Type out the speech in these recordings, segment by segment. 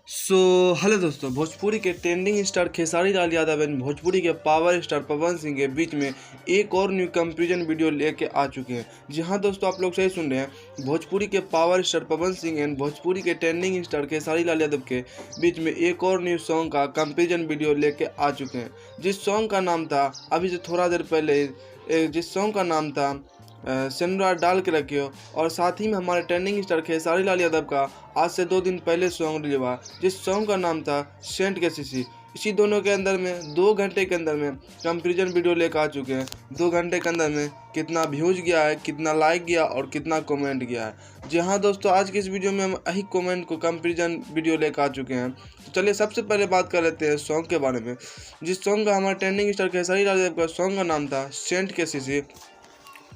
Hello दोस्तों, भोजपुरी के trending star Khesari Lal Yadav and Bhojpuri के पावर स्टार पवन सिंह के बीच में एक और न्यू कंपैरिजन वीडियो लेके आ चुके हैं। जी हाँ दोस्तों, आप लोग सही सुन रहे हैं। भोजपुरी के power star Pawan Singh and Bhojpuri के ट्रेंडिंग स्टार खेसारी लाल यादव के बीच में एक और न्यू सॉन्ग का कंपैरिजन वीडियो लेके आ चुके हैं। जिस सॉन्ग का नाम था अभी से थोड़ा देर पहले जिस सॉन्ग का नाम था सेनुरा डाल के रखियो, और साथ ही में हमारे ट्रेंडिंग स्टार खेसारी लाल यादव का आज से 2 दिन पहले सॉन्ग रिलीज हुआ, जिस सॉन्ग का नाम था सेंट के सीसी। इसी दोनों के अंदर में 2 घंटे के अंदर में कंपैरिजन वीडियो लेकर आ चुके हैं। 2 घंटे के अंदर में कितना व्यूज गया है, कितना लाइक गया और कितना कमेंट गया है। जी हाँ दोस्तों, आज की इस वीडियो में हम यही कमेंट को कंपैरिजन वीडियो लेकर आ चुके हैं। तो चलिए सबसे पहले बात कर लेते हैं सॉन्ग के बारे में। जिस सॉन्ग का हमारे ट्रेंडिंग स्टार खेसारी लाल यादव का सॉन्ग का नाम था सेंट के सीसी,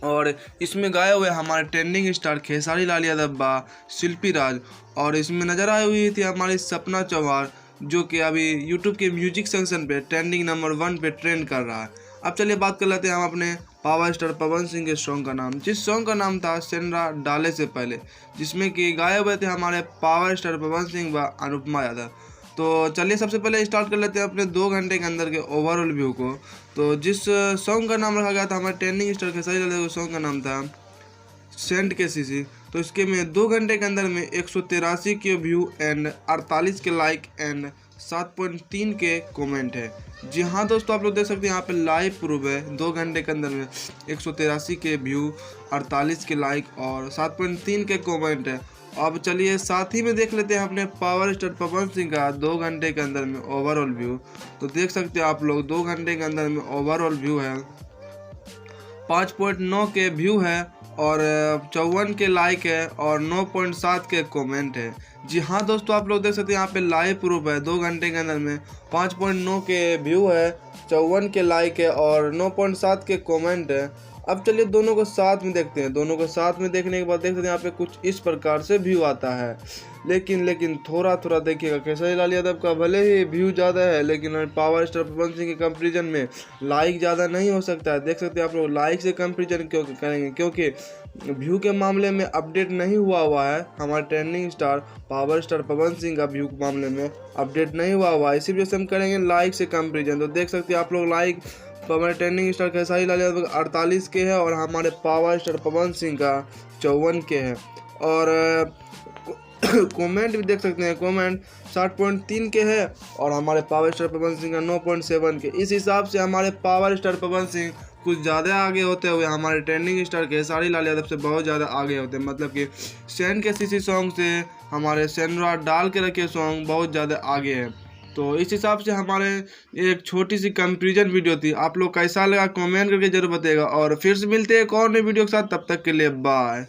और इसमें गाए हुए हमारे ट्रेंडिंग स्टार खेसारी लाल यादव बा शिल्पी राज, और इसमें नज़र आई हुई थी हमारी सपना चौहान, जो कि अभी यूट्यूब के म्यूजिक सेक्शन पे ट्रेंडिंग नंबर 1 पे ट्रेंड कर रहा है। अब चलिए बात कर लेते हैं हम अपने पावर स्टार पवन सिंह के सॉन्ग का नाम, जिस सॉन्ग का नाम था सेनुरा डाले से पहले, जिसमें कि गाए हुए थे हमारे पावर स्टार पवन सिंह व अनुपमा यादव। तो चलिए सबसे पहले स्टार्ट कर लेते हैं अपने 2 घंटे के अंदर के ओवरऑल व्यू को। तो जिस सॉन्ग का नाम रखा गया था हमारे trending star Khesari Lal Yadav, song का नाम था सेंट के सीसी। तो इसके में 2 घंटे के अंदर में 183 के व्यू एंड 48 के लाइक एंड 7.3 के कमेंट है। जी हाँ दोस्तों, आप लोग देख सकते हैं यहाँ पे लाइव प्रूफ है। 2 घंटे के अंदर में 183 के व्यू, 48 के लाइक और 7.3 के कमेंट है। अब चलिए साथ ही में देख लेते हैं अपने पावर स्टार पवन सिंह का 2 घंटे के अंदर में ओवरऑल व्यू। तो देख सकते हैं आप लोग 2 घंटे के अंदर में ओवरऑल व्यू है 5.9 के व्यू है और 54 के लाइक है और 9.7 के कमेंट है। जी हाँ दोस्तों, आप लोग देख सकते हैं यहाँ पे लाइव प्रूफ है। 2 घंटे के अंदर में 5.9 के व्यू है, 54 के लाइक है और 9.7 के कमेंट है। अब चलिए दोनों को साथ में देखते हैं। दोनों को साथ में देखने के बाद देख सकते हैं यहाँ पे कुछ इस प्रकार से व्यू आता है। लेकिन थोड़ा देखिएगा, खेसारी लाल यादव का भले ही व्यू ज़्यादा है, लेकिन पावर स्टार पवन सिंह के कंपैरिजन में लाइक ज़्यादा नहीं हो सकता है। देख सकते हैं आप लोग, लाइक से कंपैरिजन क्यों करेंगे, क्योंकि व्यू के मामले में अपडेट नहीं हुआ है। हमारे trending star power star Pawan Singh का व्यू के मामले में अपडेट नहीं हुआ है, इसी वजह से हम करेंगे लाइक से कंपैरिजन। तो देख सकते हैं आप लोग, लाइक तो हमारे ट्रेंडिंग स्टार खेसारी लाल यादव 48 के है और हमारे पावर स्टार पवन सिंह का 54 के है। और कमेंट भी देख सकते हैं, कमेंट 60.3 के है और हमारे पावर स्टार पवन सिंह का 9.7 के। इस हिसाब से हमारे पावर स्टार पवन सिंह कुछ ज़्यादा आगे होते हुए हमारे ट्रेंडिंग स्टार खेसारी लाल यादव से बहुत ज़्यादा आगे होते हैं। मतलब कि सेंट के सीसी सॉन्ग से हमारे सेनुरा डाल के रखे सॉन्ग बहुत ज़्यादा आगे है। तो इस हिसाब से हमारे एक छोटी सी कंपैरिजन वीडियो थी। आप लोग कैसा लगा कमेंट करके जरूर बताइएगा, और फिर से मिलते हैं एक और नई वीडियो के साथ। तब तक के लिए बाय।